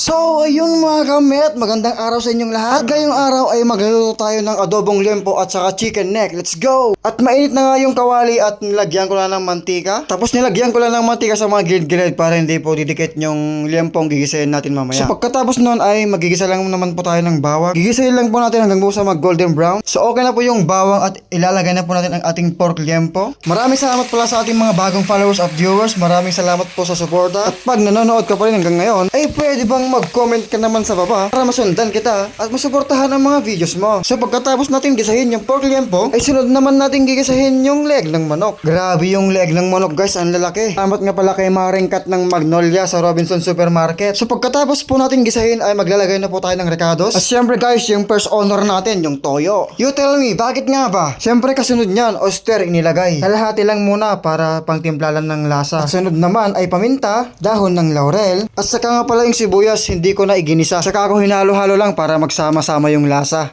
So, ayun mga kamit, magandang araw sa inyong lahat. At ngayong araw ay magluluto tayo ng adobong liempo at saka chicken neck. Let's go! At mainit na nga yung kawali at nilagyan ko na ng mantika. Tapos nilagyan ko lang ng mantika sa mga gilid-gilid para hindi po didikit yung liempong gigisayin natin mamaya. So pagkatapos nun ay magigisa lang naman po tayo ng bawang. Gigisayin lang po natin hanggang busa mag golden brown. So okay na po yung bawang at ilalagay na po natin ang ating pork liempo. Maraming salamat pala sa ating mga bagong followers at viewers. Maraming salamat po sa suporta. At pag nanonood ka pa rin hanggang ngayon, ay pwede bang mag-comment ka naman sa baba para masundan kita at masuportahan ang mga videos mo. So pagkatapos natin gisahin yung pork liempo, ay sunod naman natin gigisahin yung leg ng manok. Grabe yung leg ng manok guys, ang lalaki. Salamat nga pala kay Maring Kat ng Magnolia sa Robinson Supermarket. So pagkatapos po natin gisahin ay maglalagay na po tayo ng recados. At syempre guys, yung first honor natin, yung toyo. You tell me, bakit nga ba? Syempre kasunod niyan, oyster inilagay. Kalahati lang muna para pangtimplalan ng lasa. At sunod naman ay paminta, dahon ng laurel, at saka nga pala yung sibuyas, hindi ko na iginisa. Saka ako hinalo-halo lang para magsama-sama yung lasa.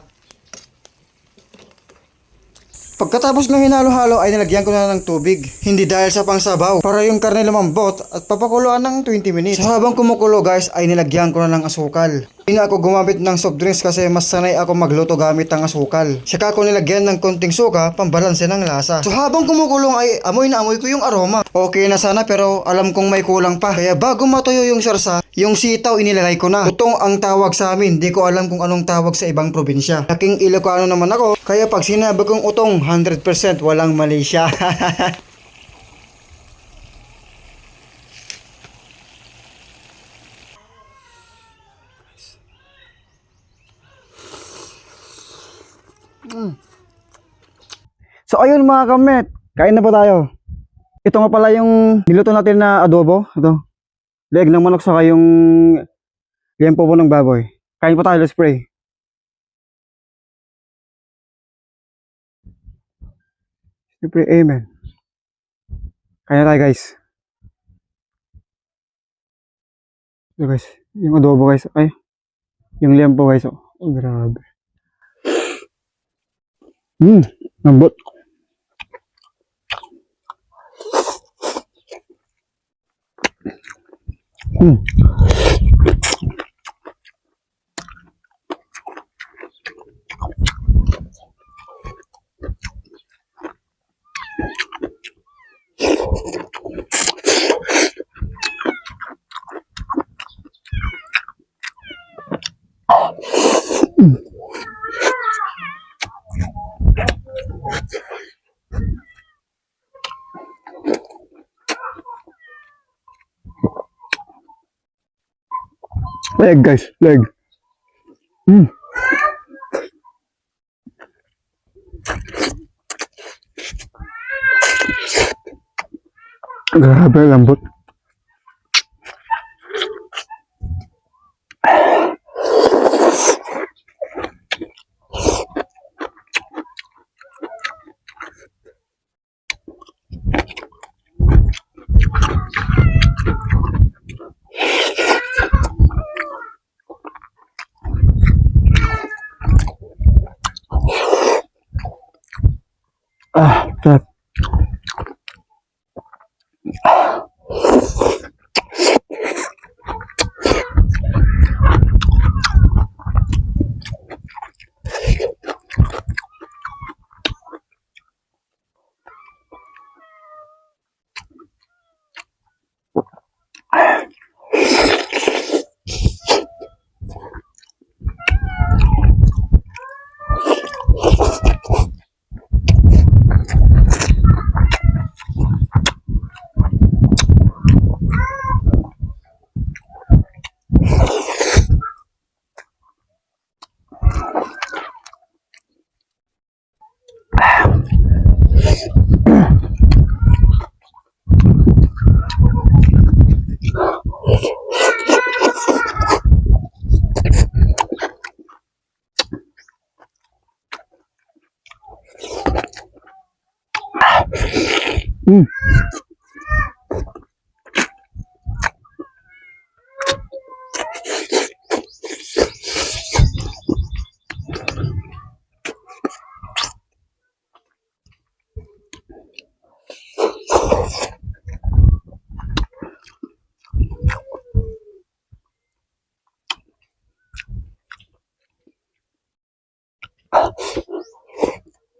Pagkatapos ng hinalo-halo ay nilagyan ko na ng tubig. Hindi dahil sa pangsabaw, para yung karne lumambot at papakuluan ng 20 minutes. So habang kumukulo guys ay nilagyan ko na ng asukal. Hindi na ako gumamit ng soft drinks kasi mas sanay ako magluto gamit ng asukal. Saka ako nilagyan ng konting suka pambalanse ng lasa. So habang kumukulong ay amoy na amoy ko yung aroma. Okay na sana pero alam kong may kulang pa. Kaya bago matuyo yung sarsa, yung sitaw inilagay ko na. Utong ang tawag sa amin, di ko alam kung anong tawag sa ibang probinsya. Laking Ilocano naman ako, kaya pag sinabi kong utong 100% walang mali siya. So ayun mga kamit, kain na po tayo. Ito nga pala yung niluto natin na adobo. Ito, leg ng manok saka yung liempo po ng baboy. Kain po tayo, let's pray. Let's pray, amen. Kain na tayo guys. Ito guys, yung adobo guys. Ay, yung liempo guys. Oh, grabe. Lambot. Leg guys, leg. Grabe lambot. Sarap.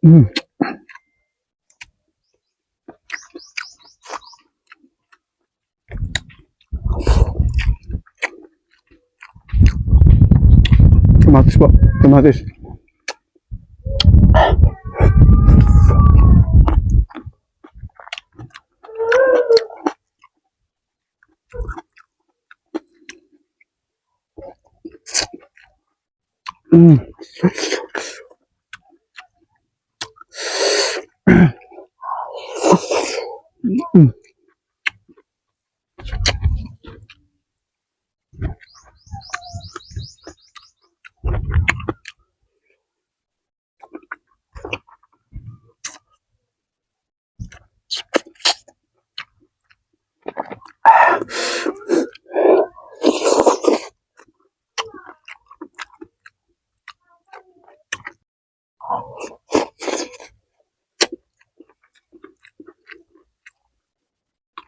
Mm. Kamatis po. Kamatis. Mm. Mm.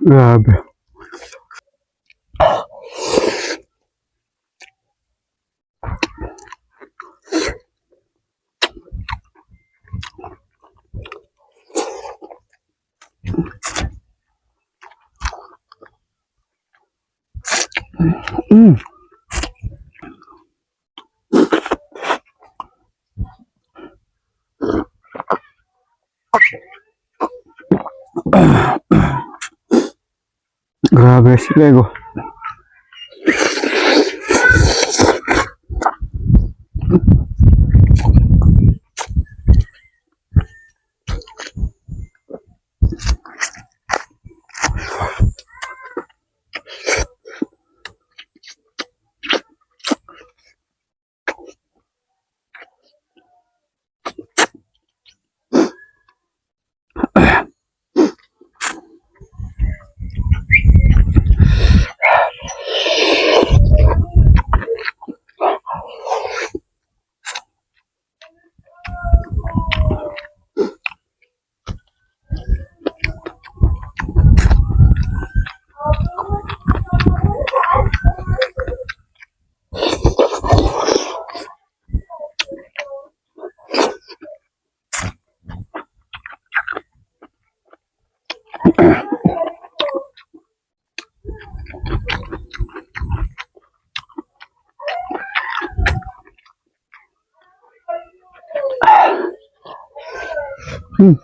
Grabe. Mm. Grabe si Lego. Mm.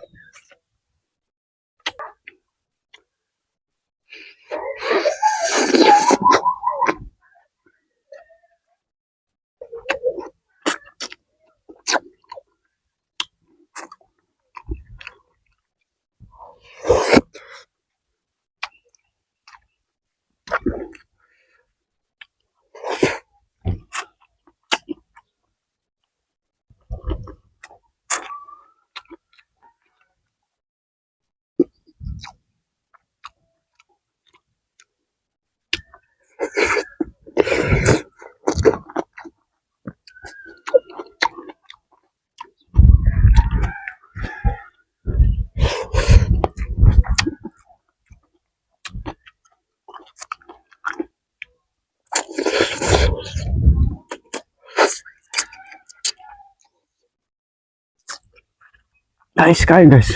Nice kain guys.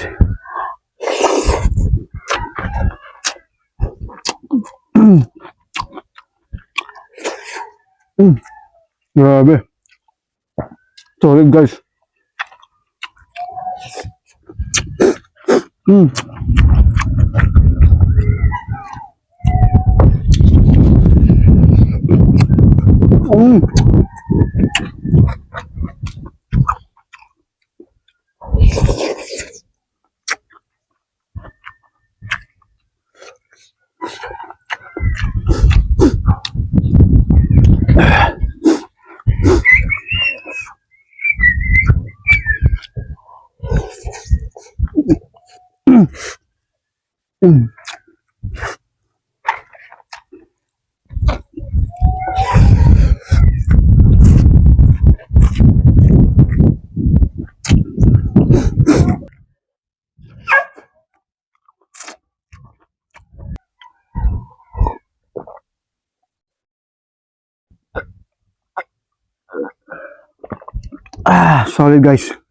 Mm. Mm. Grabe. Solid guys. Mm. Mm. Mm. Ah, solid guys.